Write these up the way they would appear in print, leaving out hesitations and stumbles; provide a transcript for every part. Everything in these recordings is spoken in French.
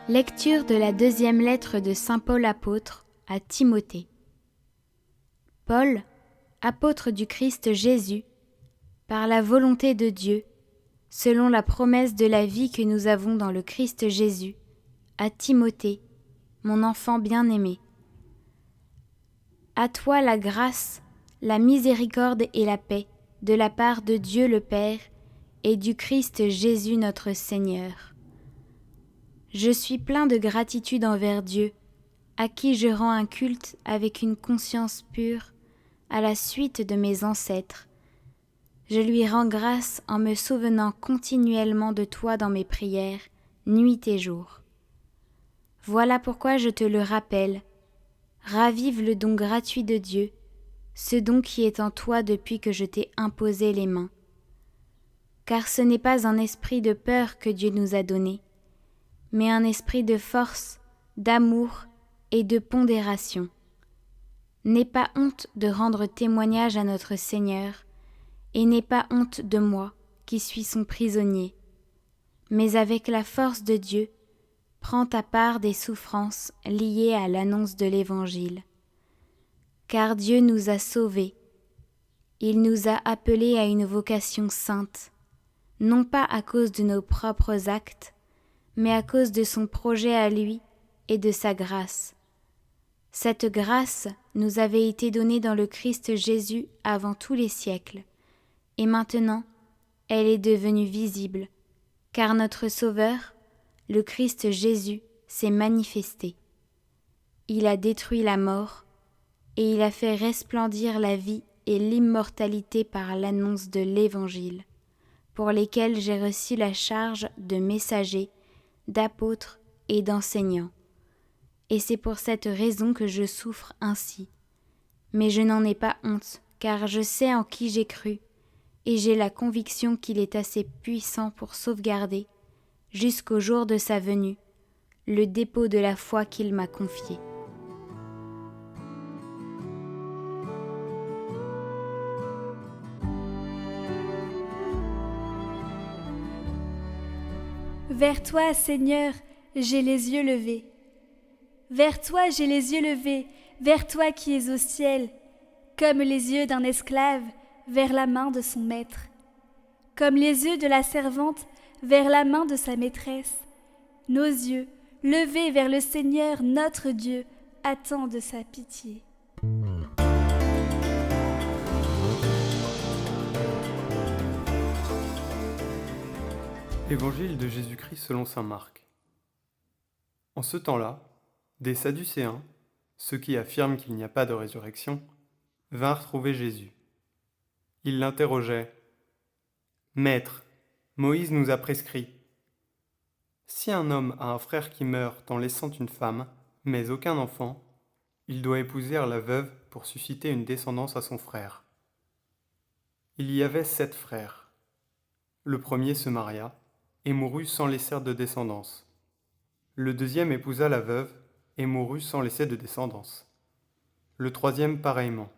Lecture de la deuxième lettre de saint Paul apôtre à Timothée. Paul, apôtre du Christ Jésus, par la volonté de Dieu, selon la promesse de la vie que nous avons dans le Christ Jésus, à Timothée, mon enfant bien-aimé. À toi la grâce, la miséricorde et la paix de la part de Dieu le Père et du Christ Jésus notre Seigneur. Je suis plein de gratitude envers Dieu, à qui je rends un culte avec une conscience pure, à la suite de mes ancêtres. Je lui rends grâce en me souvenant continuellement de toi dans mes prières, nuit et jour. Voilà pourquoi je te le rappelle. Ravive le don gratuit de Dieu, ce don qui est en toi depuis que je t'ai imposé les mains. Car ce n'est pas un esprit de peur que Dieu nous a donné, mais un esprit de force, d'amour et de pondération. N'aie pas honte de rendre témoignage à notre Seigneur, et n'aie pas honte de moi, qui suis son prisonnier. Mais avec la force de Dieu, prends ta part des souffrances liées à l'annonce de l'Évangile. Car Dieu nous a sauvés. Il nous a appelés à une vocation sainte, non pas à cause de nos propres actes, mais à cause de son projet à lui et de sa grâce. Cette grâce nous avait été donnée dans le Christ Jésus avant tous les siècles, et maintenant elle est devenue visible, car notre Sauveur, le Christ Jésus, s'est manifesté. Il a détruit la mort, et il a fait resplendir la vie et l'immortalité par l'annonce de l'Évangile, pour lesquels j'ai reçu la charge de messager, d'apôtre et d'enseignant. Et c'est pour cette raison que je souffre ainsi. Mais je n'en ai pas honte, car je sais en qui j'ai cru, et j'ai la conviction qu'il est assez puissant pour sauvegarder, jusqu'au jour de sa venue, le dépôt de la foi qu'il m'a confié. Vers toi, Seigneur, j'ai les yeux levés. Vers toi, j'ai les yeux levés, vers toi qui es au ciel, comme les yeux d'un esclave vers la main de son maître, comme les yeux de la servante vers la main de sa maîtresse. Nos yeux, levés vers le Seigneur notre Dieu, attendent sa pitié. Évangile de Jésus-Christ selon saint Marc. En ce temps-là, des Sadducéens, ceux qui affirment qu'il n'y a pas de résurrection, vinrent trouver Jésus. Ils l'interrogeaient. « Maître, Moïse nous a prescrit. Si un homme a un frère qui meurt en laissant une femme, mais aucun enfant, il doit épouser la veuve pour susciter une descendance à son frère. Il y avait 7 frères. Le premier se maria et mourut sans laisser de descendance. Le deuxième épousa la veuve et mourut sans laisser de descendance. Le troisième pareillement.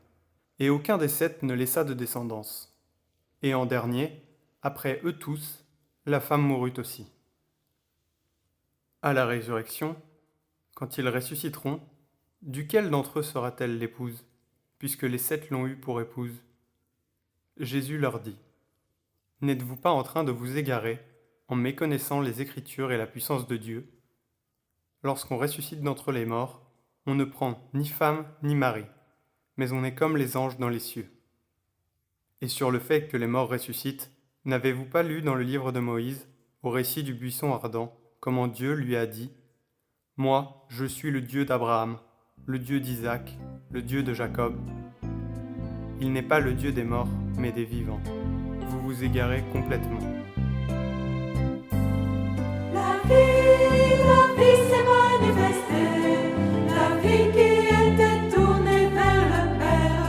Et aucun des 7 ne laissa de descendance. Et en dernier, après eux tous, la femme mourut aussi. À la résurrection, quand ils ressusciteront, duquel d'entre eux sera-t-elle l'épouse, puisque les 7 l'ont eue pour épouse ? Jésus leur dit : N'êtes-vous pas en train de vous égarer en méconnaissant les Écritures et la puissance de Dieu ? Lorsqu'on ressuscite d'entre les morts, on ne prend ni femme ni mari, mais on est comme les anges dans les cieux. Et sur le fait que les morts ressuscitent, n'avez-vous pas lu dans le livre de Moïse, au récit du buisson ardent, comment Dieu lui a dit : Moi, je suis le Dieu d'Abraham, le Dieu d'Isaac, le Dieu de Jacob. Il n'est pas le Dieu des morts, mais des vivants. Vous vous égarez complètement. La vie s'est manifestée, la vie qui était tournée vers le Père.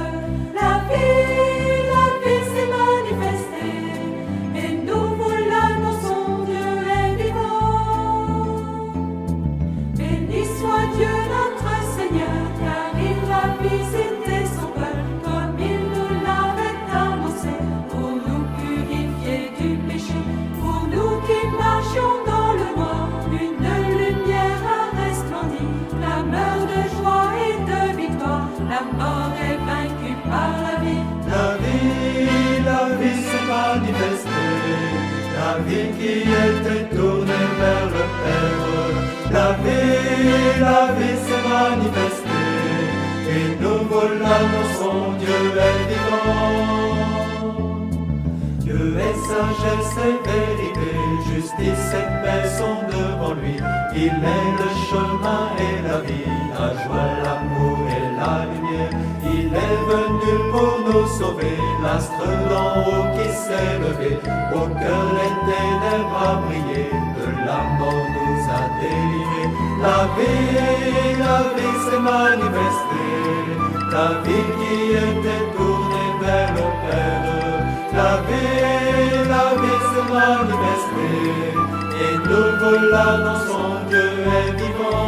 La vie s'est manifestée, et nous vous l'annonçons, Dieu est vivant. Béni soit Dieu notre Seigneur, car il a visité son peuple, comme il nous l'avait annoncé, pour nous purifier du péché. vie qui était tournée vers le Père. La vie s'est manifestée, et nous voilà dans son Dieu est vivant. Dieu est sagesse et vérité, justice et paix sont devant lui. Il est le chemin et la vie, la joie, l'amour et la lumière. Il est venu pour nous sauver, l'astre d'en haut qui s'est levé. Au cœur les ténèbres a brillé, de la mort nous a délivrés. La vie s'est manifestée, la vie qui était tournée vers le Père. La vie s'est manifestée, et nous voilà dans son Dieu est vivant.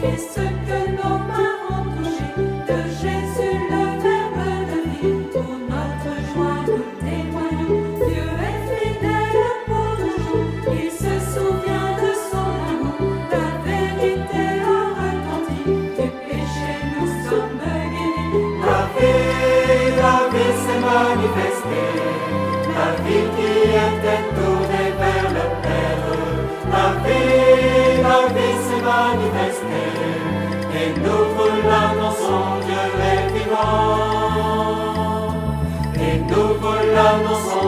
Et ce que nos mains ont touché, de Jésus le Verbe de vie, pour notre joie nous témoignons. Dieu est fidèle pour toujours, il se souvient de son amour. La vérité a retenti, du péché nous sommes guéris. La vie s'est manifestée, la vie qui était tournée vers le Père. La vie s'est manifestée, et nous voilà dans son Dieu est vivant. Et nous voilà dans son